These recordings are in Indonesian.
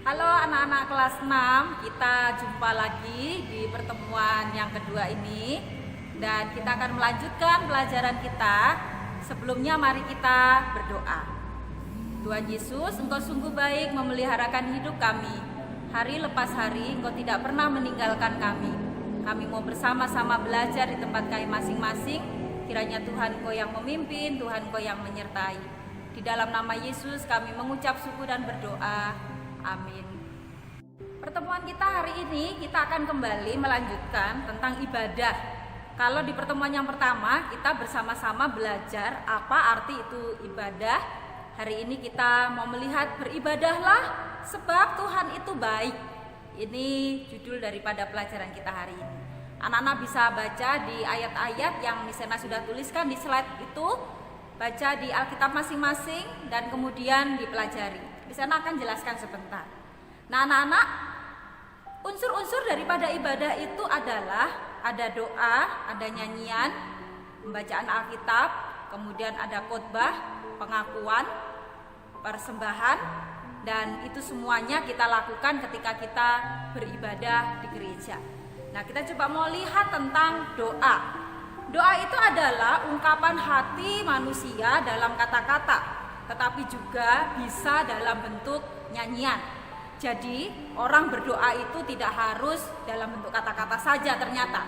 Halo anak-anak kelas 6, kita jumpa lagi di pertemuan yang kedua ini. Dan kita akan melanjutkan pelajaran kita. Sebelumnya mari kita berdoa. Tuhan Yesus, Engkau sungguh baik memeliharakan hidup kami. Hari lepas hari Engkau tidak pernah meninggalkan kami. Kami mau bersama-sama belajar di tempat kami masing-masing. Kiranya Tuhan Engkau yang memimpin, Tuhan Engkau yang menyertai. Di dalam nama Yesus kami mengucap syukur dan berdoa. Amin. Pertemuan kita hari ini kita akan kembali melanjutkan tentang ibadah. Kalau di pertemuan yang pertama kita bersama-sama belajar apa arti itu ibadah. Hari ini kita mau melihat beribadahlah sebab Tuhan itu baik. Ini judul daripada pelajaran kita hari ini. Anak-anak bisa baca di ayat-ayat yang Misena sudah tuliskan di slide itu. Baca di Alkitab masing-masing dan kemudian dipelajari. Misena akan jelaskan sebentar. Nah anak-anak, unsur-unsur daripada ibadah itu adalah ada doa, ada nyanyian, pembacaan Alkitab, kemudian ada khotbah, pengakuan, persembahan, dan itu semuanya kita lakukan ketika kita beribadah di gereja. Nah kita coba mau lihat tentang doa. Doa itu adalah ungkapan hati manusia dalam kata-kata, tetapi juga bisa dalam bentuk nyanyian. Jadi orang berdoa itu tidak harus dalam bentuk kata-kata saja ternyata.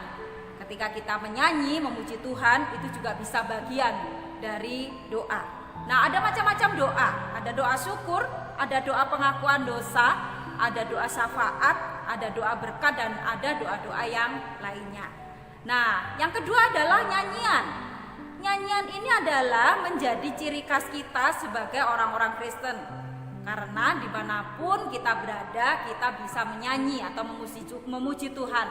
Ketika kita menyanyi, memuji Tuhan, itu juga bisa bagian dari doa. Nah ada macam-macam doa. Ada doa syukur, ada doa pengakuan dosa, ada doa syafaat, ada doa berkat, dan ada doa-doa yang lainnya. Nah, yang kedua adalah nyanyian. Nyanyian ini adalah menjadi ciri khas kita sebagai orang-orang Kristen. Karena dimanapun kita berada, kita bisa menyanyi atau memuji Tuhan.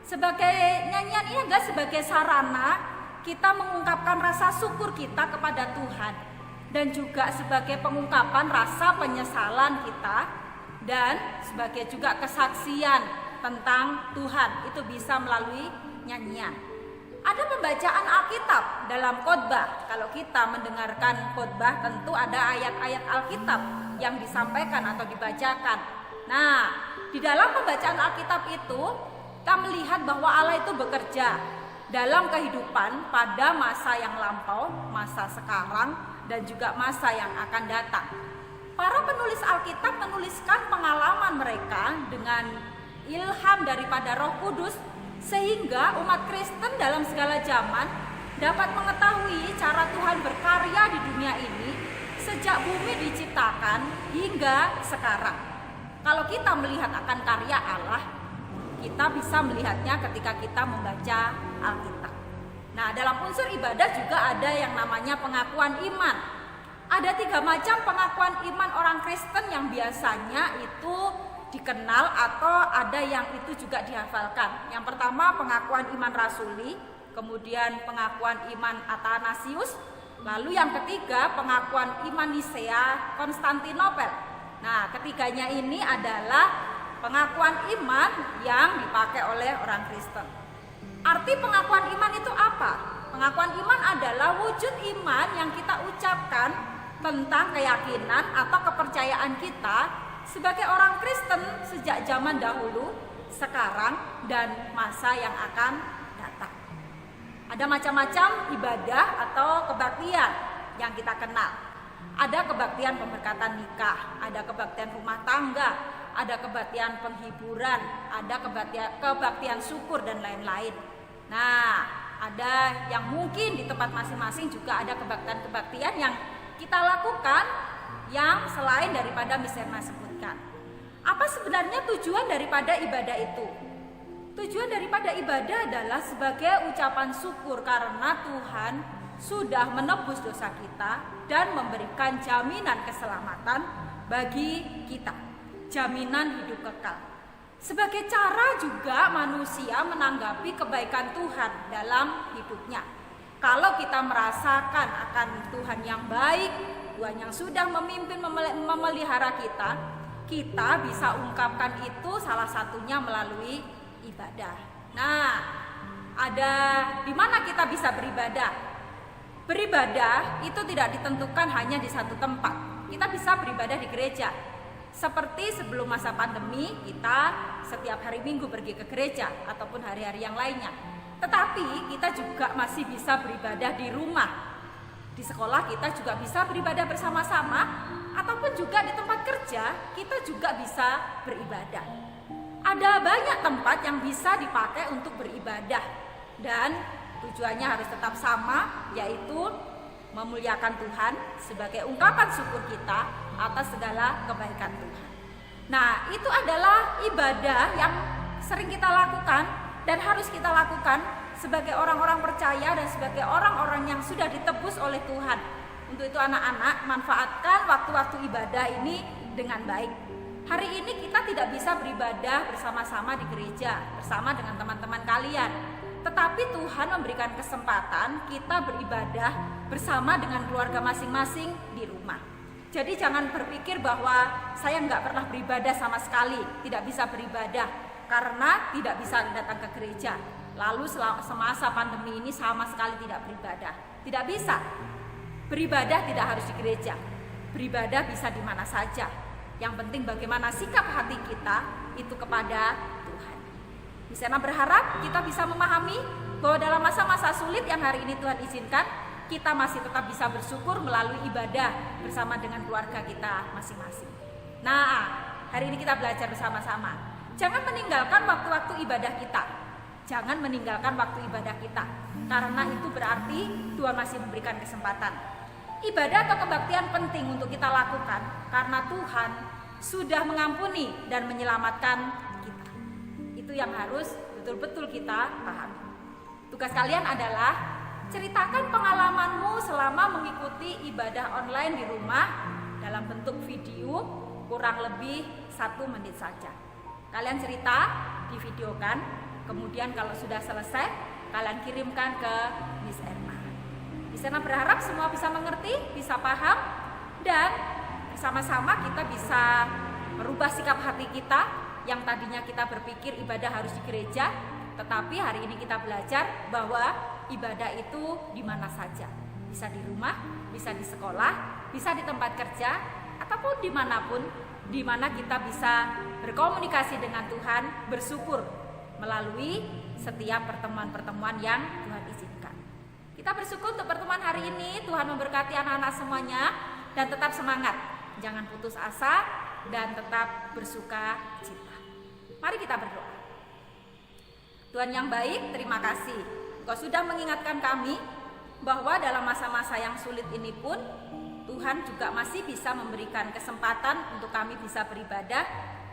Sebagai nyanyian ini adalah sebagai sarana kita mengungkapkan rasa syukur kita kepada Tuhan. Dan juga sebagai pengungkapan rasa penyesalan kita. Dan sebagai juga kesaksian tentang Tuhan. Itu bisa melalui nyanyian. Ada pembacaan Alkitab dalam khotbah. Kalau kita mendengarkan khotbah tentu ada ayat-ayat Alkitab yang disampaikan atau dibacakan. Nah, di dalam pembacaan Alkitab itu kita melihat bahwa Allah itu bekerja dalam kehidupan pada masa yang lampau, masa sekarang, dan juga masa yang akan datang. Para penulis Alkitab menuliskan pengalaman mereka dengan ilham daripada Roh Kudus, sehingga umat Kristen dalam segala zaman dapat mengetahui cara Tuhan berkarya di dunia ini sejak bumi diciptakan hingga sekarang. Kalau kita melihat akan karya Allah, kita bisa melihatnya ketika kita membaca Alkitab. Nah, dalam unsur ibadah juga ada yang namanya pengakuan iman. Ada 3 macam pengakuan iman orang Kristen yang biasanya itu dikenal atau ada yang itu juga dihafalkan. Yang pertama pengakuan iman rasuli, kemudian pengakuan iman Athanasius, lalu yang ketiga pengakuan iman Nisea Konstantinopel. Nah, ketiganya ini adalah pengakuan iman yang dipakai oleh orang Kristen. Arti pengakuan iman itu apa? Pengakuan iman adalah wujud iman yang kita ucapkan tentang keyakinan atau kepercayaan kita sebagai orang Kristen sejak zaman dahulu, sekarang, dan masa yang akan datang. Ada macam-macam ibadah atau kebaktian yang kita kenal. Ada kebaktian pemberkatan nikah, ada kebaktian rumah tangga, ada kebaktian penghiburan, ada kebaktian syukur, dan lain-lain. Nah, ada yang mungkin di tempat masing-masing juga ada kebaktian-kebaktian yang kita lakukan yang selain daripada Misena sebutkan. Apa sebenarnya tujuan daripada ibadah itu? Tujuan daripada ibadah adalah sebagai ucapan syukur karena Tuhan sudah menebus dosa kita dan memberikan jaminan keselamatan bagi kita, jaminan hidup kekal. Sebagai cara juga manusia menanggapi kebaikan Tuhan dalam hidupnya. Kalau kita merasakan akan Tuhan yang baik, Tuhan yang sudah memimpin memelihara kita, kita bisa ungkapkan itu salah satunya melalui ibadah. Nah, ada di mana kita bisa beribadah? Beribadah itu tidak ditentukan hanya di satu tempat. Kita bisa beribadah di gereja. Seperti sebelum masa pandemi, kita setiap hari Minggu pergi ke gereja ataupun hari-hari yang lainnya. Tetapi kita juga masih bisa beribadah di rumah. Di sekolah kita juga bisa beribadah bersama-sama, ataupun juga di tempat kerja kita juga bisa beribadah. Ada banyak tempat yang bisa dipakai untuk beribadah, dan tujuannya harus tetap sama, yaitu memuliakan Tuhan sebagai ungkapan syukur kita atas segala kebaikan Tuhan. Nah, itu adalah ibadah yang sering kita lakukan dan harus kita lakukan sebagai orang-orang percaya dan sebagai orang-orang yang sudah ditebus oleh Tuhan. Untuk itu anak-anak, manfaatkan waktu-waktu ibadah ini dengan baik. Hari ini kita tidak bisa beribadah bersama-sama di gereja bersama dengan teman-teman kalian, tetapi Tuhan memberikan kesempatan kita beribadah bersama dengan keluarga masing-masing di rumah. Jadi jangan berpikir bahwa saya nggak pernah beribadah sama sekali, tidak bisa beribadah karena tidak bisa datang ke gereja. Lalu semasa pandemi ini sama sekali tidak beribadah. Tidak bisa. Beribadah tidak harus di gereja. Beribadah bisa di mana saja. Yang penting bagaimana sikap hati kita itu kepada Tuhan. Di sana berharap kita bisa memahami bahwa dalam masa-masa sulit yang hari ini Tuhan izinkan, kita masih tetap bisa bersyukur melalui ibadah bersama dengan keluarga kita masing-masing. Nah, hari ini kita belajar bersama-sama. Jangan meninggalkan waktu-waktu ibadah kita. Jangan meninggalkan waktu ibadah kita, karena itu berarti Tuhan masih memberikan kesempatan. Ibadah atau kebaktian penting untuk kita lakukan, karena Tuhan sudah mengampuni dan menyelamatkan kita. Itu yang harus betul-betul kita pahami. Tugas kalian adalah ceritakan pengalamanmu selama mengikuti ibadah online di rumah dalam bentuk video kurang lebih 1 menit saja. Kalian cerita, divideokan, kemudian kalau sudah selesai, kalian kirimkan ke Miss Erma. Miss Erma berharap semua bisa mengerti, bisa paham, dan bersama-sama kita bisa merubah sikap hati kita yang tadinya kita berpikir ibadah harus di gereja, tetapi hari ini kita belajar bahwa ibadah itu di mana saja. Bisa di rumah, bisa di sekolah, bisa di tempat kerja, ataupun dimanapun, di mana kita bisa berkomunikasi dengan Tuhan, bersyukur melalui setiap pertemuan-pertemuan yang Tuhan izinkan. Kita bersyukur untuk pertemuan hari ini. Tuhan memberkati anak-anak semuanya dan tetap semangat. Jangan putus asa dan tetap bersuka cita. Mari kita berdoa. Tuhan yang baik, terima kasih. Engkau sudah mengingatkan kami bahwa dalam masa-masa yang sulit ini pun Tuhan juga masih bisa memberikan kesempatan untuk kami bisa beribadah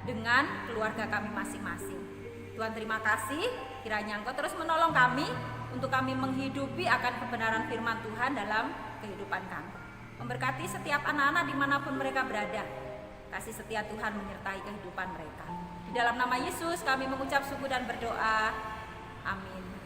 dengan keluarga kami masing-masing. Tuhan terima kasih, kiranya Engkau terus menolong kami untuk kami menghidupi akan kebenaran firman Tuhan dalam kehidupan kami. Memberkati setiap anak-anak dimanapun mereka berada. Kasih setia Tuhan menyertai kehidupan mereka. Di dalam nama Yesus kami mengucap syukur dan berdoa. Amin.